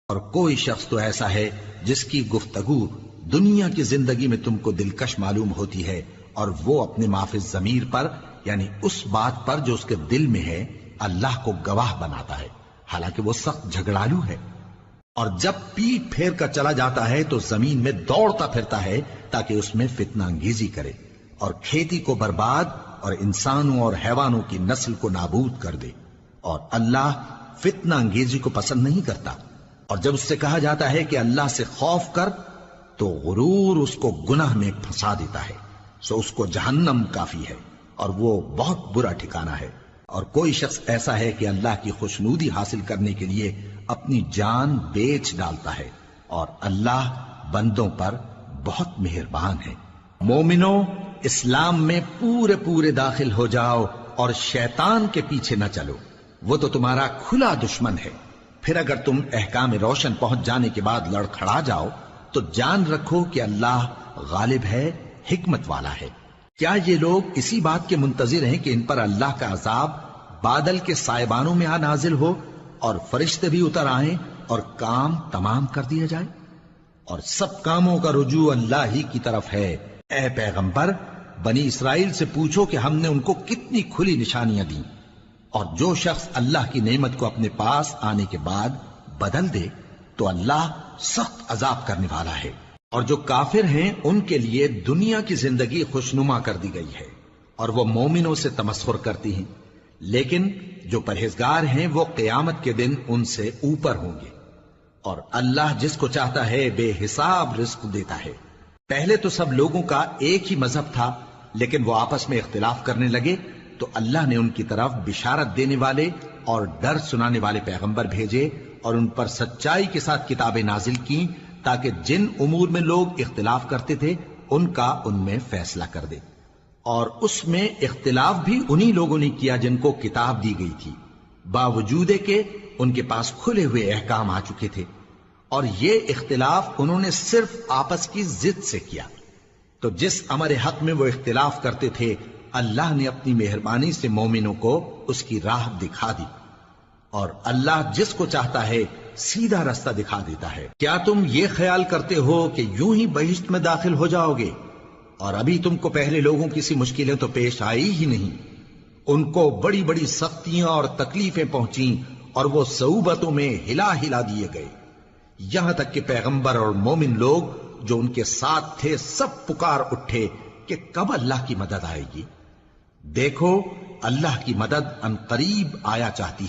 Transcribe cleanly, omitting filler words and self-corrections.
اور کوئی شخص تو ایسا ہے جس کی گفتگو دنیا کی زندگی میں تم کو دلکش معلوم ہوتی ہے، اور وہ اپنے معافی ضمیر پر، یعنی اس بات پر جو اس کے دل میں ہے، اللہ کو گواہ بناتا ہے، حالانکہ وہ سخت جھگڑالو ہے۔ اور جب پیٹ پھیر کر چلا جاتا ہے تو زمین میں دوڑتا پھرتا ہے تاکہ اس میں فتنہ انگیزی کرے اور کھیتی کو برباد اور انسانوں اور حیوانوں کی نسل کو نابود کر دے، اور اللہ فتنہ انگیزی کو پسند نہیں کرتا۔ اور جب اس سے کہا جاتا ہے کہ اللہ سے خوف کر تو غرور اس کو گناہ میں پھنسا دیتا ہے، سو اس کو جہنم کافی ہے اور وہ بہت برا ٹھکانہ ہے۔ اور کوئی شخص ایسا ہے کہ اللہ کی خوشنودی حاصل کرنے کے لیے اپنی جان بیچ ڈالتا ہے، اور اللہ بندوں پر بہت مہربان ہے۔ مومنو، اسلام میں پورے پورے داخل ہو جاؤ اور شیطان کے پیچھے نہ چلو، وہ تو تمہارا کھلا دشمن ہے۔ پھر اگر تم احکام روشن پہنچ جانے کے بعد لڑکھڑا جاؤ تو جان رکھو کہ اللہ غالب ہے، حکمت والا ہے۔ کیا یہ لوگ اسی بات کے منتظر ہیں کہ ان پر اللہ کا عذاب بادل کے سائبانوں میں آ نازل ہو اور فرشتے بھی اتر آئیں اور کام تمام کر دیا جائے؟ اور سب کاموں کا رجوع اللہ ہی کی طرف ہے۔ اے پیغمبر، بنی اسرائیل سے پوچھو کہ ہم نے ان کو کتنی کھلی نشانیاں دیں، اور جو شخص اللہ کی نعمت کو اپنے پاس آنے کے بعد بدل دے تو اللہ سخت عذاب کرنے والا ہے۔ اور جو کافر ہیں ان کے لیے دنیا کی زندگی خوشنما کر دی گئی ہے، اور وہ مومنوں سے تمسخر کرتی ہیں، لیکن جو پرہیزگار ہیں وہ قیامت کے دن ان سے اوپر ہوں گے۔ اور اللہ جس کو چاہتا ہے بے حساب رزق دیتا ہے۔ پہلے تو سب لوگوں کا ایک ہی مذہب تھا، لیکن وہ آپس میں اختلاف کرنے لگے تو اللہ نے ان کی طرف بشارت دینے والے اور ڈر سنانے والے پیغمبر بھیجے، اور ان پر سچائی کے ساتھ کتابیں نازل کی تاکہ جن امور میں لوگ اختلاف کرتے تھے ان کا ان میں فیصلہ کر دے۔ اور اس میں اختلاف بھی انہی لوگوں نے کیا جن کو کتاب دی گئی تھی، باوجود کہ ان کے پاس کھلے ہوئے احکام آ چکے تھے، اور یہ اختلاف انہوں نے صرف آپس کی ضد سے کیا۔ تو جس امر حق میں وہ اختلاف کرتے تھے اللہ نے اپنی مہربانی سے مومنوں کو اس کی راہ دکھا دی، اور اللہ جس کو چاہتا ہے سیدھا رستہ دکھا دیتا ہے۔ کیا تم یہ خیال کرتے ہو کہ یوں ہی بہشت میں داخل ہو جاؤ گے، اور ابھی تم کو پہلے لوگوں کی سی مشکلیں تو پیش آئی ہی نہیں؟ ان کو بڑی بڑی سختیاں اور تکلیفیں پہنچیں اور وہ صعوبتوں میں ہلا ہلا دیے گئے، یہاں تک کہ پیغمبر اور مومن لوگ جو ان کے ساتھ تھے سب پکار اٹھے کہ کب اللہ کی مدد آئے گی۔ دیکھو اللہ کی مدد ان قریب آیا چاہتی